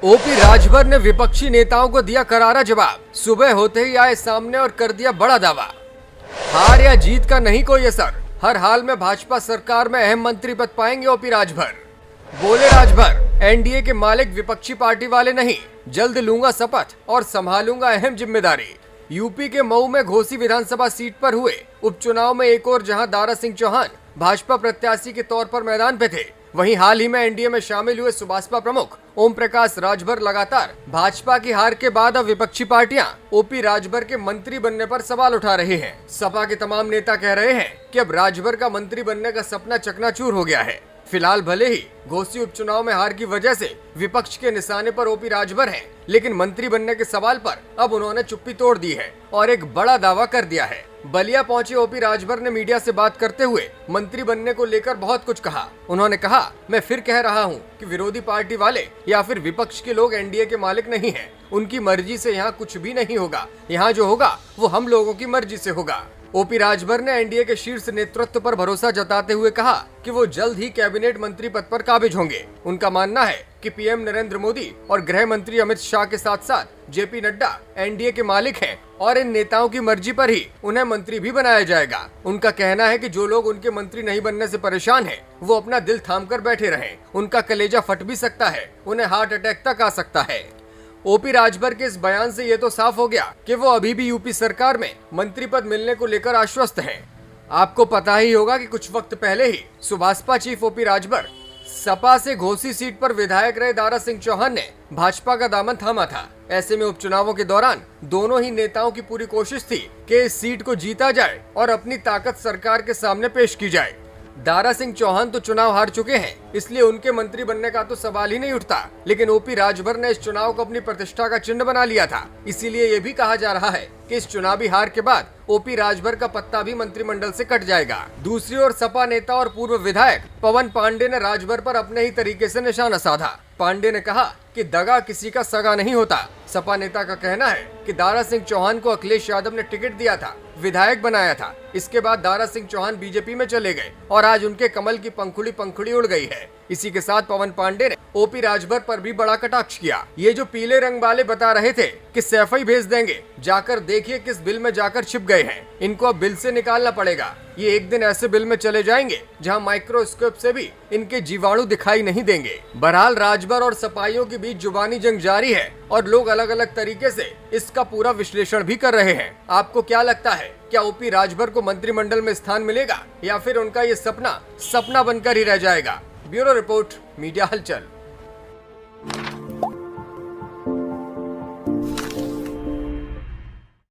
OP Rajbhar ने विपक्षी नेताओं को दिया करारा जवाब। सुबह होते ही आए सामने और कर दिया बड़ा दावा। हार या जीत का नहीं कोई असर, हर हाल में भाजपा सरकार में अहम मंत्री पद पाएंगे ओपी राजभर। बोले राजभर, एनडीए के मालिक विपक्षी पार्टी वाले नहीं, जल्द लूंगा शपथ और संभालूंगा अहम जिम्मेदारी। यूपी के मऊ में घोसी विधानसभा सीट पर हुए उपचुनाव में एक और जहां दारा सिंह चौहान भाजपा प्रत्याशी के तौर पर मैदान पे थे, वहीं हाल ही में एनडीए में शामिल हुए सुभाषपा प्रमुख ओम प्रकाश राजभर लगातार भाजपा की हार के बाद अब विपक्षी पार्टियां ओपी राजभर के मंत्री बनने पर सवाल उठा रही हैं। सपा के तमाम नेता कह रहे हैं कि अब राजभर का मंत्री बनने का सपना चकनाचूर हो गया है। फिलहाल भले ही घोसी उपचुनाव में हार की वजह से विपक्ष के निशाने पर ओपी राजभर हैं, लेकिन मंत्री बनने के सवाल पर अब उन्होंने चुप्पी तोड़ दी है और एक बड़ा दावा कर दिया है। बलिया पहुंचे ओपी राजभर ने मीडिया से बात करते हुए मंत्री बनने को लेकर बहुत कुछ कहा। उन्होंने कहा, मैं फिर कह रहा हूं कि विरोधी पार्टी वाले या फिर विपक्ष के लोग एनडीए के मालिक नहीं हैं। उनकी मर्जी से यहाँ कुछ भी नहीं होगा, यहाँ जो होगा वो हम लोगों की मर्जी से होगा। ओपी राजभर ने एनडीए के शीर्ष नेतृत्व पर भरोसा जताते हुए कहा कि वो जल्द ही कैबिनेट मंत्री पद पर काबिज होंगे। उनका मानना है कि पीएम नरेंद्र मोदी और गृह मंत्री अमित शाह के साथ साथ जेपी नड्डा एनडीए के मालिक हैं और इन नेताओं की मर्जी पर ही उन्हें मंत्री भी बनाया जाएगा। उनका कहना है कि जो लोग उनके मंत्री नहीं बनने से परेशान हैं, वो अपना दिल थाम कर बैठे रहें। उनका कलेजा फट भी सकता है, उन्हें हार्ट अटैक तक आ सकता है। ओपी राजभर के इस बयान से ये तो साफ हो गया कि वो अभी भी यूपी सरकार में मंत्री पद मिलने को लेकर आश्वस्त हैं। आपको पता ही होगा कि कुछ वक्त पहले ही सुभाषपा चीफ ओपी राजभर सपा से घोसी सीट पर विधायक रहे दारा सिंह चौहान ने भाजपा का दामन थामा था। ऐसे में उपचुनावों के दौरान दोनों ही नेताओं की पूरी कोशिश थी कि इस सीट को जीता जाए और अपनी ताकत सरकार के सामने पेश की जाए। दारा सिंह चौहान तो चुनाव हार चुके हैं, इसलिए उनके मंत्री बनने का तो सवाल ही नहीं उठता, लेकिन ओपी राजभर ने इस चुनाव को अपनी प्रतिष्ठा का चिन्ह बना लिया था। इसीलिए ये भी कहा जा रहा है कि इस चुनावी हार के बाद ओपी राजभर का पत्ता भी मंत्रिमंडल से कट जाएगा। दूसरी ओर सपा नेता और पूर्व विधायक पवन पांडे ने राजभर पर अपने ही तरीके से निशाना साधा। पांडे ने कहा कि दगा किसी का सगा नहीं होता। सपा नेता का कहना है कि दारा सिंह चौहान को अखिलेश यादव ने टिकट दिया था, विधायक बनाया था। इसके बाद दारा सिंह चौहान बीजेपी में चले गए और आज उनके कमल की पंखुड़ी उड़ गई है। इसी के साथ पवन पांडे ने ओपी राजभर पर भी बड़ा कटाक्ष किया। ये जो पीले रंग वाले बता रहे थे कि सैफ ही भेज देंगे, जाकर देखिए किस बिल में जाकर छिप गए हैं। इनको अब बिल से निकालना पड़ेगा। ये एक दिन ऐसे बिल में चले जाएंगे जहां माइक्रोस्कोप से भी इनके जीवाणु दिखाई नहीं देंगे। बहरहाल राजभर और सपाइयों के बीच जुबानी जंग जारी है और लोग अलग अलग तरीके से इसका पूरा विश्लेषण भी कर रहे हैं। आपको क्या लगता है, क्या ओपी राजभर को मंत्रिमंडल में स्थान मिलेगा या फिर उनका ये सपना बनकर ही रह जाएगा? ब्यूरो रिपोर्ट, मीडिया हलचल।